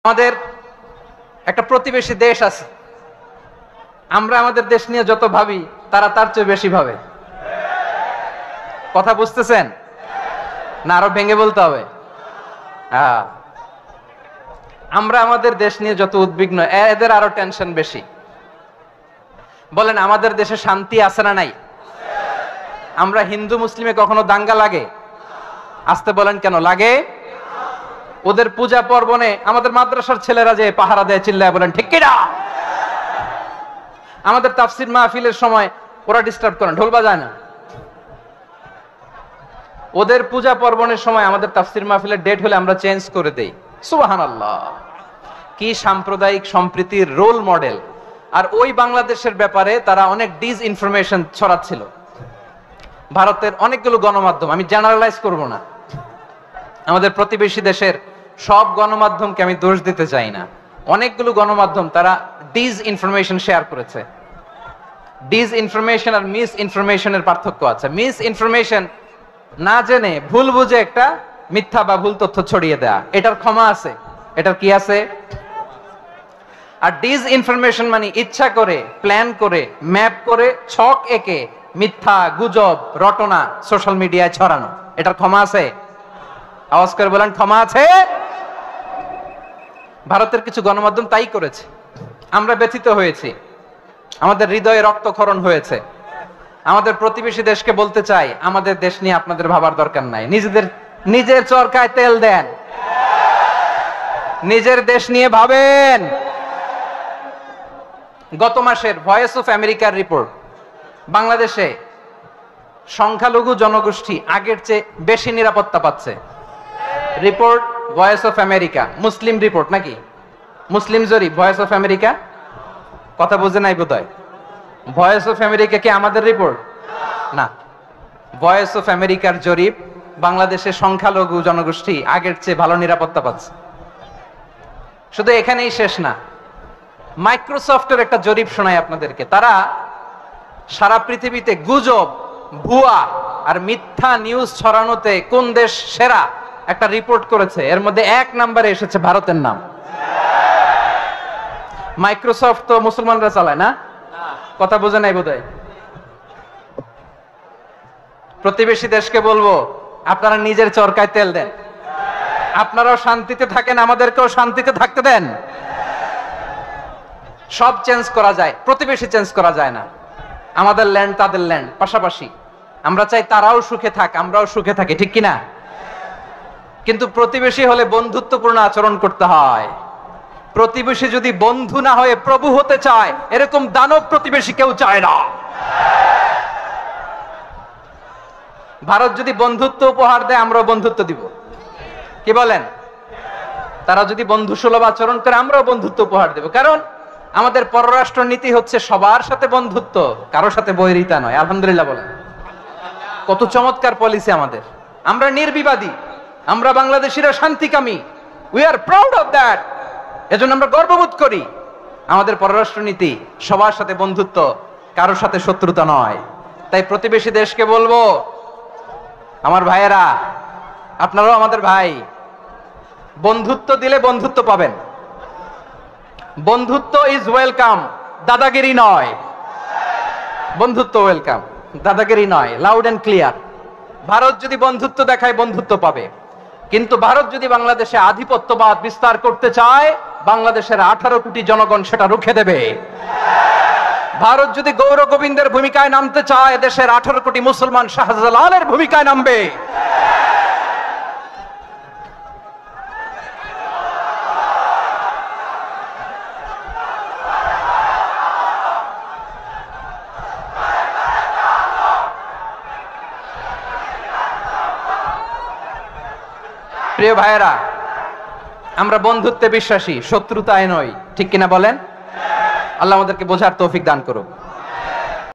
আমাদের একটা প্রতিবেশী দেশ আছে, আমরা আমাদের দেশ নিয়ে যত ভাবি তারা তার চেয়ে বেশি ভাবে। কথা বুঝতেছেন না? আরো ভেঙে বলতে হবে। আমরা আমাদের দেশ নিয়ে যত উদ্বিগ্ন, এদের আরো টেনশন বেশি। বলেন, আমাদের দেশে শান্তি আছে না নাই? আমরা হিন্দু মুসলিমে কখনো দাঙ্গা লাগে? আসতে বলেন, কেন লাগে? ওদের পূজা পার্বণে আমাদের মাদ্রাসার ছেলেরা যে পাহারা দেয়, চিল্লায় বলেন ঠিক কিনা? আমাদের তাফসির মাহফিলের সময় ওরা ডিস্টার্ব করেন, ঢোল বাজায় না। ওদের পূজা পার্বণের সময় আমাদের তাফসির মাহফিলের ডেট হলে আমরা চেঞ্জ করে দেই। সুবহানাল্লাহ, কি সাম্প্রদায়িক সম্প্রীতির রোল মডেল। আর ওই বাংলাদেশের ব্যাপারে তারা অনেক ডিস ইনফরমেশন ছড়াচ্ছিল। ভারতের অনেকগুলো গণমাধ্যম, আমি জেনারেলাইজ করব না, আমাদের প্রতিবেশী দেশের সব গণমাধ্যমকে আমি দোষ দিতে চাই না, অনেকগুলো গণমাধ্যম তারা ডিস ইনফরমেশন শেয়ার করেছে। ডিস ইনফরমেশন আর মিস ইনফরমেশনের পার্থক্য আছে। মিস ইনফরমেশন না জেনে ভুল বুঝে একটা মিথ্যা বা ভুল তথ্য ছড়িয়ে দেয়া, এটার ক্ষমা আছে, এটার কি আছে? আর ডিস ইনফরমেশন মানে ইচ্ছা করে, প্ল্যান করে, ম্যাপ করে, ছক এঁকে মিথ্যা, গুজব, রটনা সোশ্যাল মিডিয়ায় ছড়ানো, এটার ক্ষমা আছে? আওয়াজ করে বলেন, ক্ষমা আছে? ভারতের কিছু গণমাধ্যম তাই করেছে। আমরা ব্যথিত হয়েছি, আমাদের হৃদয়ে রক্তক্ষরণ হয়েছে। আমাদের প্রতিবেশী দেশকে বলতে চাই, আমাদের দেশ নিয়ে আপনাদের ভাবার দরকার নাই, নিজের চরকায় তেল দেন, নিজের দেশ নিয়ে ভাবেন। গত মাসের ভয়েস অফ আমেরিকার রিপোর্ট, বাংলাদেশে সংখ্যালঘু জনগোষ্ঠী আগের চেয়ে বেশি নিরাপত্তা পাচ্ছে। Report voice of America, Muslim report নাকি? মুসলিম জরিপ, ভয়েস অফ আমেরিকা। কথা বুঝে নাই বোধহয়। ভয়েস অফ আমেরিকা কি আমাদের রিপোর্ট? না, ভয়েস অফ আমেরিকার জরিপ, বাংলাদেশের সংখ্যালঘু জনগোষ্ঠী আগের চেয়ে ভালো নিরাপত্তা পাচ্ছে। শুধু এখানেই শেষ না, মাইক্রোসফটের একটা জরিপ শোনাই আপনাদেরকে। তারা সারা পৃথিবীতে গুজব, ভুয়া আর মিথ্যা নিউজ ছড়ানোতে কোন দেশ সেরা একটা রিপোর্ট করেছে। এর মধ্যে 1 নম্বরে এসেছে ভারতের নাম। মাইক্রোসফট তো মুসলমানরা চালায় না? কথা বোঝে নাই বোধহয়। প্রতিবেশী দেশকে বলবো, আপনারা নিজের চরকায় তেল দেন, আপনারাও শান্তিতে থাকেন, আমাদেরকেও শান্তিতে থাকতে দেন। সব চেঞ্জ করা যায়, প্রতিবেশী চেঞ্জ করা যায় না। আমাদের ল্যান্ড তাদের ল্যান্ড, পাশাপাশি। আমরা চাই তারাও সুখে থাক, আমরাও সুখে থাকি, ঠিক কিনা? কিন্তু প্রতিবেশী হলে বন্ধুত্বপূর্ণ আচরণ করতে হয়। প্রতিবেশী যদি বন্ধু না হয়ে প্রভু হতে চায়, এরকম দানব প্রতিবেশী কেউ চায় না। ভারত যদি বন্ধুত্ব উপহার দেয়, আমরাও বন্ধুত্ব দিব। কি বলেন? তারা যদি বন্ধু সুলভ আচরণ করে, আমরাও বন্ধুত্ব উপহার দেব। কারণ আমাদের পররাষ্ট্র নীতি হচ্ছে সবার সাথে বন্ধুত্ব, কারোর সাথে বৈরিতা নয়। আলহামদুলিল্লাহ বলেন, কত চমৎকার পলিসি আমাদের। আমরা নির্বিবাদী, আমরা বাংলাদেশিরা শান্তিকামী। We are proud of that. এজন্য আমরা গর্ববোধ করি। আমাদের পররাষ্ট্র নীতি সবার সাথে বন্ধুত্ব, কারোর সাথে শত্রুতা নয়। তাই প্রতিবেশী দেশকে বলবো, আমার ভাইয়েরা, আপনারাও আমাদের ভাই, বন্ধুত্ব দিলে বন্ধুত্ব পাবেন। বন্ধুত্ব ইজ ওয়েলকাম, দাদাগিরি নয়। বন্ধুত্ব ওয়েলকাম, দাদাগিরি নয়। Loud and clear. ভারত যদি বন্ধুত্ব দেখায়, বন্ধুত্ব পাবে। কিন্তু ভারত যদি বাংলাদেশে আধিপত্যবাদ বিস্তার করতে চায়, বাংলাদেশের 18 কোটি জনগণ সেটা রুখে দেবে। ভারত যদি গৌর গোবিন্দের ভূমিকায় নামতে চায়, দেশের 18 কোটি মুসলমান শাহজালালের ভূমিকায় নামবে। প্রিয় ভাইয়েরা, আমরা বন্ধুত্বে বিশ্বাসী, শত্রুতায় নই, ঠিক কিনা বলেন? আল্লাহ আমাদেরকে বোঝার তৌফিক দান করুক।